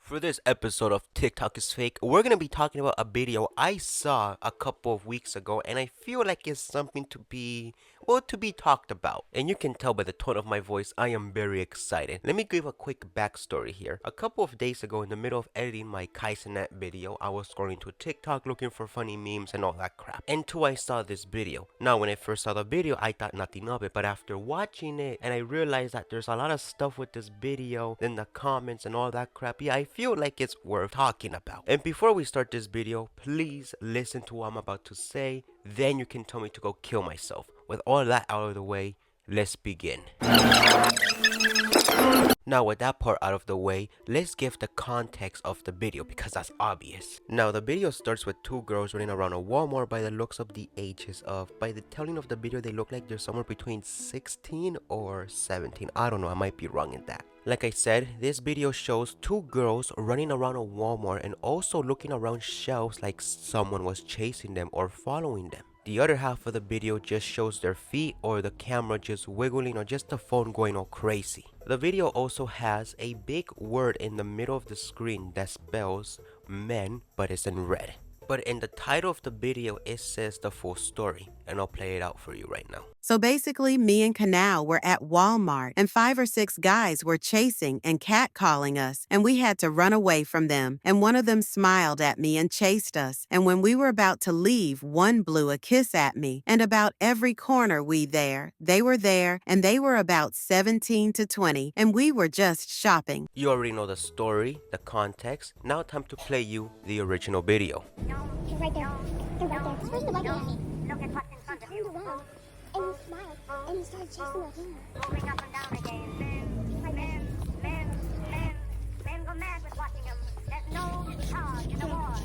For this episode of TikTok is Fake, we're gonna be talking about a video I saw a couple of weeks ago, and I feel like it's something to be talked about. And you can tell by the tone of my voice, I am very excited. Let me give a quick backstory here. A couple of days ago, in the middle of editing my Kaizenet video, I was scrolling to TikTok looking for funny memes and all that crap. Until I saw this video. Now, when I first saw the video, I thought nothing of it, but after watching it, and I realized that there's a lot of stuff with this video, then the comments and all that crap, yeah, I feel like it's worth talking about. And before we start this video, please listen to what I'm about to say, then you can tell me to go kill myself. With all that out of the way, let's begin. Now, with that part out of the way, let's give the context of the video because that's obvious. Now, the video starts with two girls running around a Walmart by the looks of the ages of. By the telling of the video, they look like they're somewhere between 16 or 17. I don't know, I might be wrong in that. Like I said, this video shows two girls running around a Walmart and also looking around shelves like someone was chasing them or following them. The other half of the video just shows their feet or the camera just wiggling or just the phone going all crazy. The video also has a big word in the middle of the screen that spells men, but it's in red. But in the title of the video, it says the full story, and I'll play it out for you right now. So basically, me and Kanal were at Walmart, and 5 or 6 guys were chasing and catcalling us, and we had to run away from them. And one of them smiled at me and chased us. And when we were about to leave, one blew a kiss at me. And about every corner they were there, and they were about 17 to 20, and we were just shopping. You already know the story, the context. Now time to play you the original video. They're right there. They're right there. Where's the white guy? Look at what's in front of you. He turned around and he smiled and he started chasing us. Moving up and down again. Men go mad with watching him. There's no charge in the war.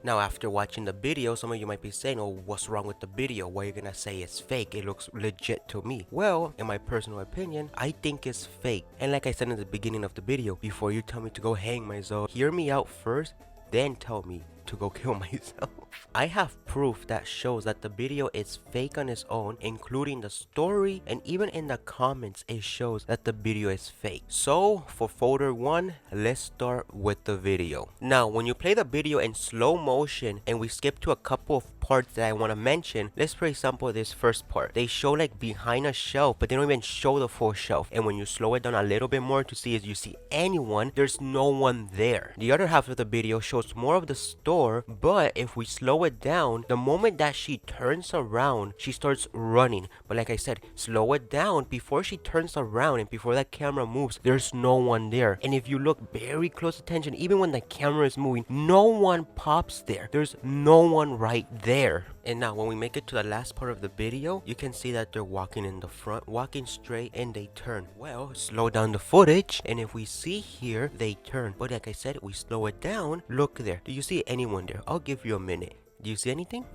Now, after watching the video, some of you might be saying, oh, what's wrong with the video? Why are you gonna say it's fake? It looks legit to me. Well, in my personal opinion, I think it's fake. And like I said in the beginning of the video, before you tell me to go hang myself, hear me out first, then tell me to go kill myself. I have proof that shows that the video is fake on its own, including the story, and even in the comments it shows that the video is fake. So for folder 1, let's start with the video. Now when you play the video in slow motion and we skip to a couple of parts that I want to mention, let's for example this first part. They show like behind a shelf, but they don't even show the full shelf. And when you slow it down a little bit more to see if you see anyone, there's no one there. The other half of the video shows more of the store, but if we slow it down, the moment that she turns around, she starts running. But like I said, slow it down before she turns around and before that camera moves, there's no one there. And if you look very close attention, even when the camera is moving, no one pops there. There's no one right there. And now when we make it to the last part of the video, you can see that they're walking in the front, walking straight, and they turn. Well, slow down the footage, and if we see here, they turn. But like I said, we slow it down. Look there. Do you see anyone there? I'll give you a minute. Do you see anything?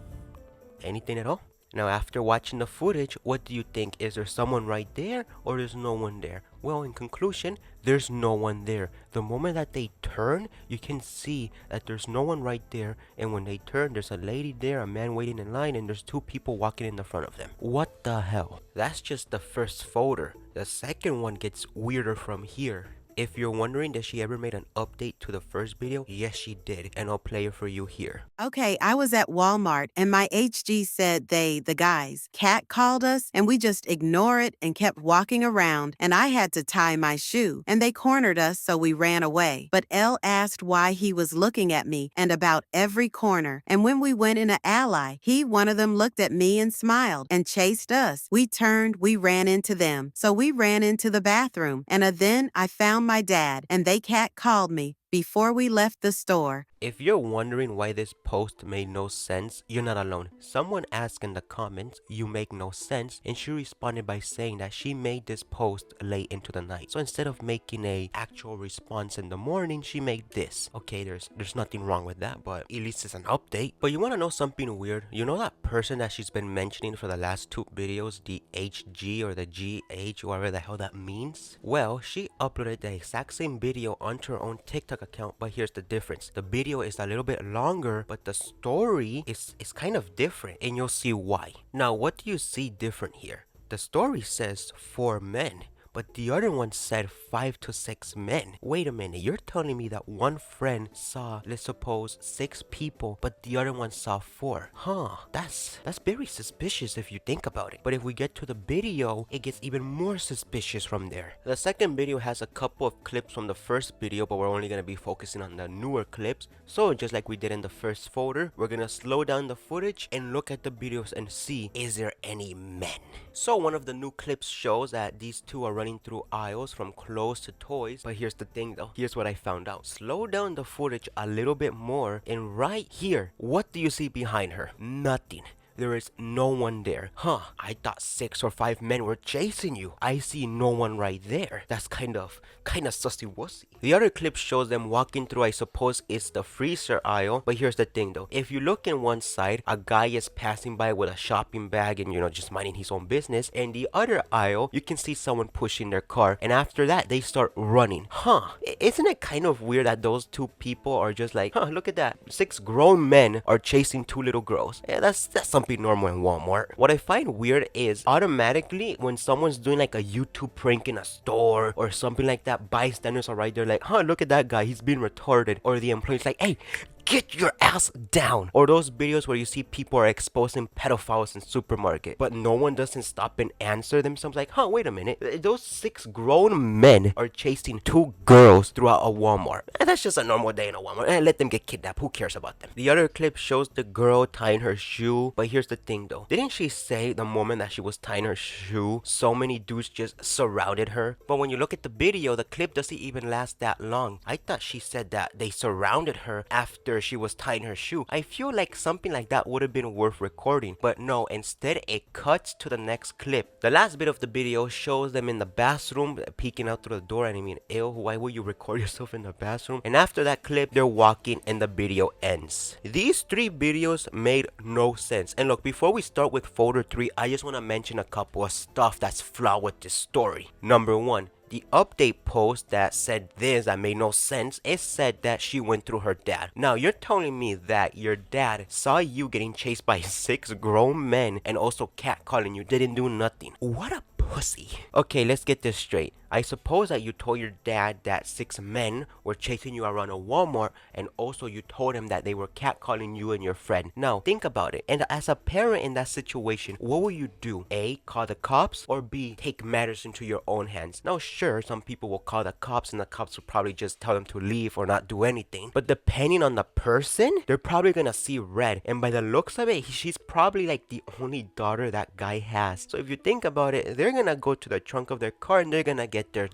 Anything at all? Now after watching the footage, what do you think? Is there someone right there or there's no one there? Well, in conclusion, there's no one there. The moment that they turn, you can see that there's no one right there, and when they turn, there's a lady there, a man waiting in line, and there's 2 people walking in the front of them. What the hell? That's just the first folder. The second one gets weirder from here. If you're wondering, did she ever made an update to the first video? Yes, she did, and I'll play it for you here. Okay, I was at Walmart and my HG said the guys, catcalled us and we just ignore it and kept walking around and I had to tie my shoe and they cornered us so we ran away. But L asked why he was looking at me and about every corner. And when we went in an alley, one of them looked at me and smiled and chased us. We turned, we ran into them. So we ran into the bathroom and then I found my dad and they catcalled me before we left the store. If you're wondering why this post made no sense, you're not alone. Someone asked in the comments, you make no sense, and she responded by saying that she made this post late into the night. So instead of making a actual response in the morning, she made this. Okay, there's nothing wrong with that, but at least it's an update. But you want to know something weird? You know that person that she's been mentioning for the last 2 videos, the HG or the GH, whatever the hell that means? Well, she uploaded the exact same video onto her own TikTok account, but here's the difference. The video is a little bit longer, but the story is kind of different, and you'll see why. Now, what do you see different here? The story says 4 men, but the other one said 5 to 6 men. Wait a minute, you're telling me that one friend saw, let's suppose, 6 people, but the other one saw 4? Huh, that's very suspicious if you think about it. But if we get to the video, it gets even more suspicious from there. The second video has a couple of clips from the first video, but we're only going to be focusing on the newer clips. So just like we did in the first folder, we're going to slow down the footage and look at the videos and see, is there any men? So one of the new clips shows that these two are running through aisles from clothes to toys. But here's the thing though, here's what I found out. Slow down the footage a little bit more, and right here, what do you see behind her? Nothing. There is no one there. Huh, I thought 6 or 5 men were chasing you. I see no one right there. That's kind of sussy-wussy. The other clip shows them walking through, I suppose it's the freezer aisle. But here's the thing though. If you look in one side, a guy is passing by with a shopping bag and, you know, just minding his own business. And the other aisle, you can see someone pushing their car. And after that, they start running. Huh, isn't it kind of weird that those two people are just like, huh, look at that. 6 grown men are chasing 2 little girls. Yeah, that's something normal in Walmart. What I find weird is automatically when someone's doing like a YouTube prank in a store or something like that, bystanders are right there like, huh, look at that guy, he's being retarded. Or the employee's like, hey, get your ass down. Or those videos where you see people are exposing pedophiles in supermarket, but no one doesn't stop and answer themselves like, huh, wait a minute, those 6 grown men are chasing 2 girls throughout a Walmart. And that's just a normal day in a Walmart. And let them get kidnapped, who cares about them? The other clip shows the girl tying her shoe. But here's the thing though, didn't she say the moment that she was tying her shoe, so many dudes just surrounded her? But when you look at the video, the clip doesn't even last that long. I thought she said that they surrounded her after she was tying her shoe. I feel like something like that would have been worth recording, but no, instead it cuts to the next clip. The last bit of the video shows them in the bathroom peeking out through the door, and I mean, ew, why would you record yourself in the bathroom? And after that clip, they're walking and the video ends. These 3 videos made no sense. And look, before we start with folder 3, I just want to mention a couple of stuff that's flawed with this story. Number 1, the update post that said this that made no sense, it said that she went through her dad. Now you're telling me that your dad saw you getting chased by 6 grown men and also catcalling you, didn't do nothing. What a pussy. Okay, let's get this straight. I suppose that you told your dad that 6 men were chasing you around a Walmart, and also you told him that they were catcalling you and your friend. Now, think about it. And as a parent in that situation, what will you do? A, call the cops, or B, take matters into your own hands? Now, sure, some people will call the cops and the cops will probably just tell them to leave or not do anything. But depending on the person, they're probably gonna see red. And by the looks of it, she's probably like the only daughter that guy has. So if you think about it, they're gonna go to the trunk of their car and they're gonna get their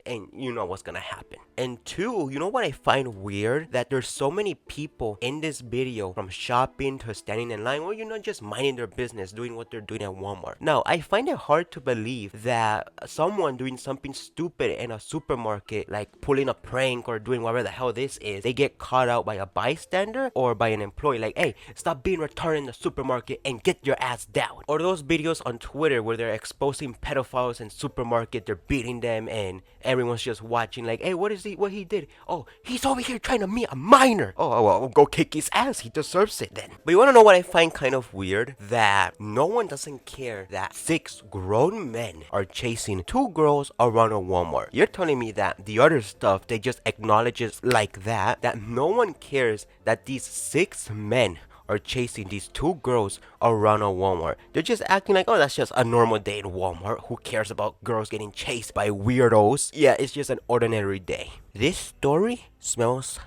and you know what's gonna happen. And 2, you know what I find weird? That there's so many people in this video, from shopping to standing in line, or you know, just minding their business, doing what they're doing at Walmart. Now, I find it hard to believe that someone doing something stupid in a supermarket, like pulling a prank or doing whatever the hell this is, they get caught out by a bystander or by an employee like, hey, stop being retarded in the supermarket and get your ass down. Or those videos on Twitter where they're exposing pedophiles in supermarket, they're beating them and everyone's just watching like, hey, what he did? Oh, he's over here trying to meet a minor. Oh, well, go kick his ass. He deserves it then. But you want to know what I find kind of weird? That no one doesn't care that 6 grown men are chasing 2 girls around a Walmart. You're telling me that the other stuff, they just acknowledge it like that no one cares that these 6 men are chasing these 2 girls around a Walmart. They're just acting like, oh, that's just a normal day in Walmart. Who cares about girls getting chased by weirdos? Yeah, it's just an ordinary day. This story smells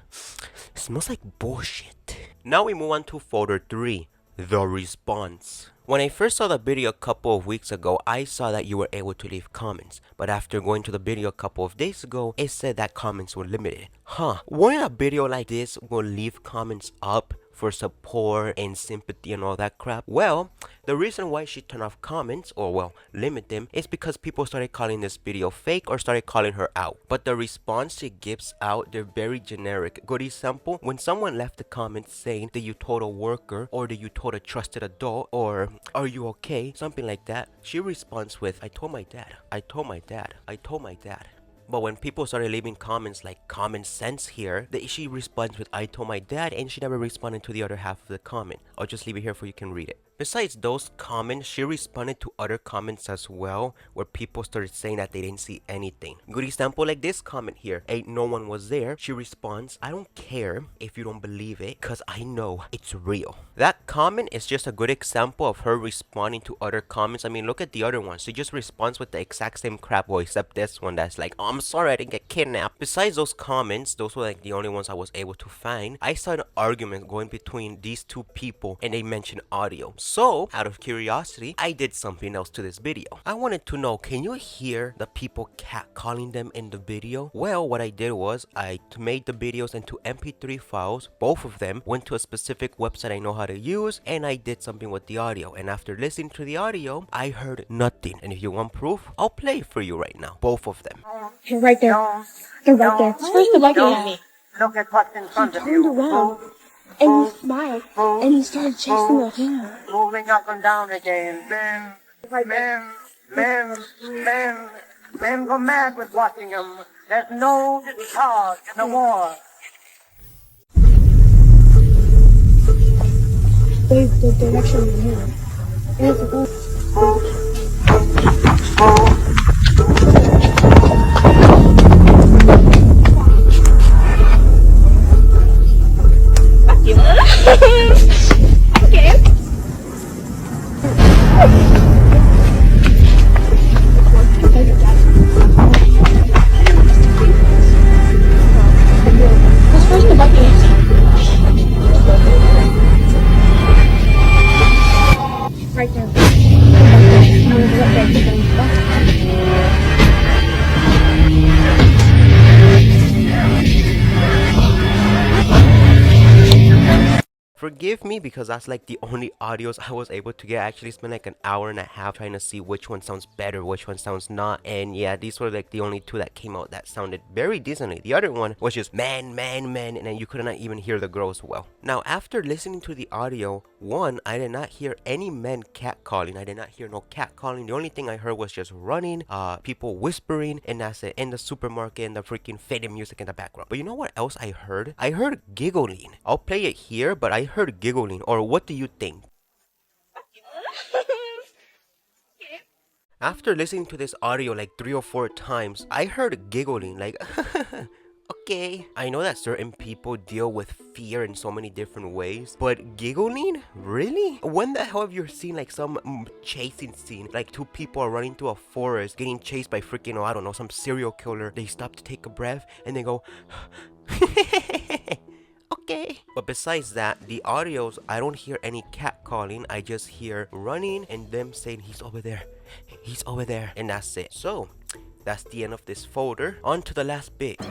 like bullshit. Now we move on to folder 3, the response. When I first saw the video a couple of weeks ago, I saw that you were able to leave comments. But after going to the video a couple of days ago, it said that comments were limited. Huh, wouldn't a video like this will leave comments up for support and sympathy and all that crap? Well, the reason why she turned off comments, or well, limit them, is because people started calling this video fake or started calling her out. But the response she gives out, they're very generic. Good example, when someone left a comment saying that you told a worker, or that you told a trusted adult, or are you okay, something like that, she responds with, I told my dad, I told my dad, I told my dad. But when people started leaving comments like common sense here, she responds with I told my dad, and she never responded to the other half of the comment. I'll just leave it here for you can read it. Besides those comments, she responded to other comments as well, where people started saying that they didn't see anything. Good example like this comment here, ain't no one was there. She responds, I don't care if you don't believe it, cause I know it's real. That comment is just a good example of her responding to other comments. I mean, look at the other ones. She just responds with the exact same crap, well, except this one that's like, oh, I'm sorry I didn't get kidnapped. Besides those comments, those were like the only ones I was able to find. I saw an argument going between these two people and they mentioned audio. So, out of curiosity, I did something else to this video. I wanted to know, can you hear the people catcalling them in the video? Well, what I did was I made the videos into MP3 files. Both of them went to a specific website I know how to use, and I did something with the audio. And after listening to the audio, I heard nothing. And if you want proof, I'll play it for you right now. Both of them. You're right there. You're right there. First of looking at me. Look at what's in front He of turned you. around and he smiled and he started chasing the hair. Moving up and down again. Men go mad with watching him. There's no cause in the war. The direction of the hair. And it's a right there. Forgive me because that's like the only audios I was able to get. I actually spent like an hour and a half trying to see which one sounds better, which one sounds not. And yeah, these were like the only two that came out that sounded very decently. The other one was just man, and then you could not even hear the girls well. Now, after listening to the audio, one, I did not hear any men catcalling. I did not hear no catcalling. The only thing I heard was just running, people whispering, and that's it. In the supermarket and the freaking faded music in the background. But you know what else I heard? I heard giggling. I'll play it here, but I heard giggling. Or what do you think? After listening to this audio like 3 or 4 times, I heard giggling like okay. I know that certain people deal with fear in so many different ways, but giggling? Really? When the hell have you seen like some chasing scene? Like 2 people are running through a forest getting chased by freaking, I don't know, some serial killer. They stop to take a breath and they go okay. But besides that, the audios, I don't hear any catcalling. I just hear running and them saying he's over there, he's over there, and that's it. So that's the end of this folder. On to the last bit.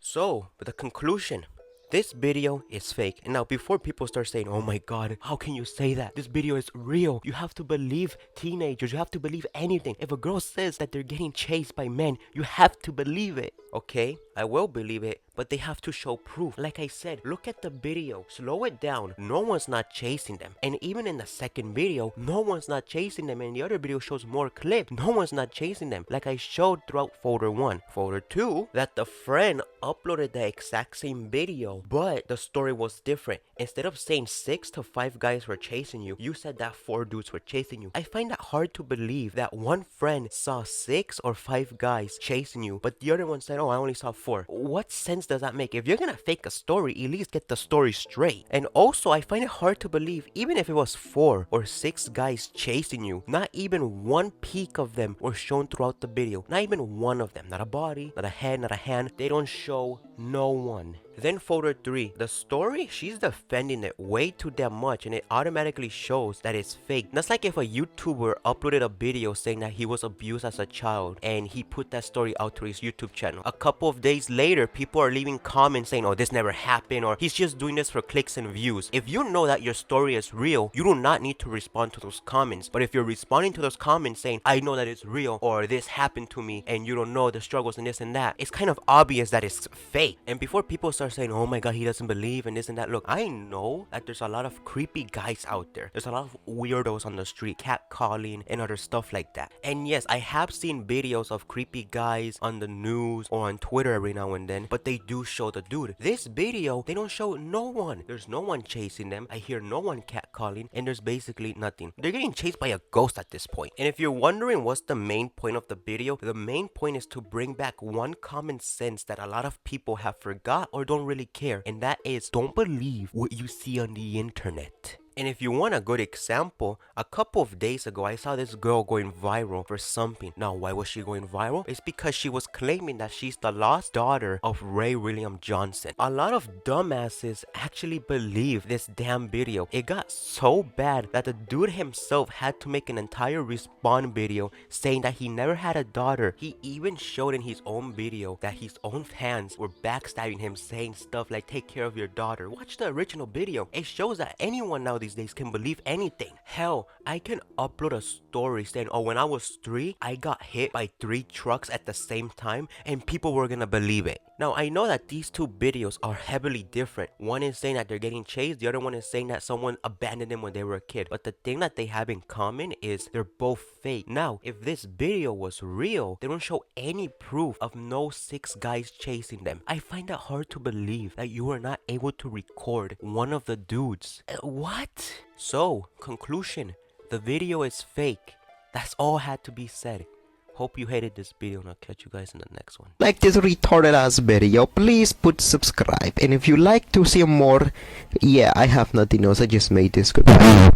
So, the conclusion. This video is fake. And now before people start saying, oh my god, how can you say that? This video is real. You have to believe teenagers. You have to believe anything. If a girl says that they're getting chased by men, you have to believe it. Okay, I will believe it, but they have to show proof. Like I said, look at the video. Slow it down. No one's not chasing them. And even in the second video, no one's not chasing them. And the other video shows more clips. No one's not chasing them. Like I showed throughout folder 1. Folder 2, that the friend uploaded the exact same video, but the story was different. Instead of saying 6 to 5 guys were chasing you, you said that 4 dudes were chasing you. I find that hard to believe that one friend saw 6 or 5 guys chasing you, but the other one said, oh, I only saw 4. What sense does that make? If you're gonna fake a story, at least get the story straight. And also, I find it hard to believe, even if it was 4 or 6 guys chasing you, not even one peek of them were shown throughout the video. Not even one of them. Not a body, not a head, not a hand. They don't show no one. Then folder 3, the story, she's defending it way too damn much, and it automatically shows that it's fake. That's like if a YouTuber uploaded a video saying that he was abused as a child and he put that story out to his YouTube channel. A couple of days later, people are leaving comments saying, oh, this never happened, or he's just doing this for clicks and views. If you know that your story is real, you do not need to respond to those comments. But if you're responding to those comments saying, I know that it's real, or this happened to me, and you don't know the struggles and this and that, it's kind of obvious that it's fake. And before people start are saying, oh my god, he doesn't believe and this and that. Look, I know that there's a lot of creepy guys out there. There's a lot of weirdos on the street, catcalling and other stuff like that. And yes, I have seen videos of creepy guys on the news or on Twitter every now and then, but they do show the dude. This video, they don't show no one. There's no one chasing them. I hear no one catcalling, and there's basically nothing. They're getting chased by a ghost at this point. And if you're wondering what's the main point of the video, the main point is to bring back one common sense that a lot of people have forgot or don't really care, and that is, don't believe what you see on the internet. And if you want a good example, a couple of days ago, I saw this girl going viral for something. Now, why was she going viral? It's because she was claiming that she's the lost daughter of Ray William Johnson. A lot of dumbasses actually believe this damn video. It got so bad that the dude himself had to make an entire respawn video saying that he never had a daughter. He even showed in his own video that his own fans were backstabbing him, saying stuff like, take care of your daughter. Watch the original video. It shows that anyone now these days can believe anything. Hell, I can upload a story saying, oh, when I was 3, I got hit by 3 trucks at the same time, and people were gonna believe it. Now, I know that these two videos are heavily different. One is saying that they're getting chased, the other one is saying that someone abandoned them when they were a kid. But the thing that they have in common is they're both fake. Now, if this video was real, they don't show any proof of no 6 guys chasing them. I find it hard to believe that you were not able to record one of the dudes. What? So, conclusion, the video is fake. That's all had to be said. Hope you hated this video, and I'll catch you guys in the next one. Like this retarded ass video, please put subscribe. And if you like to see more, yeah, I have nothing else, I just made this. Goodbye.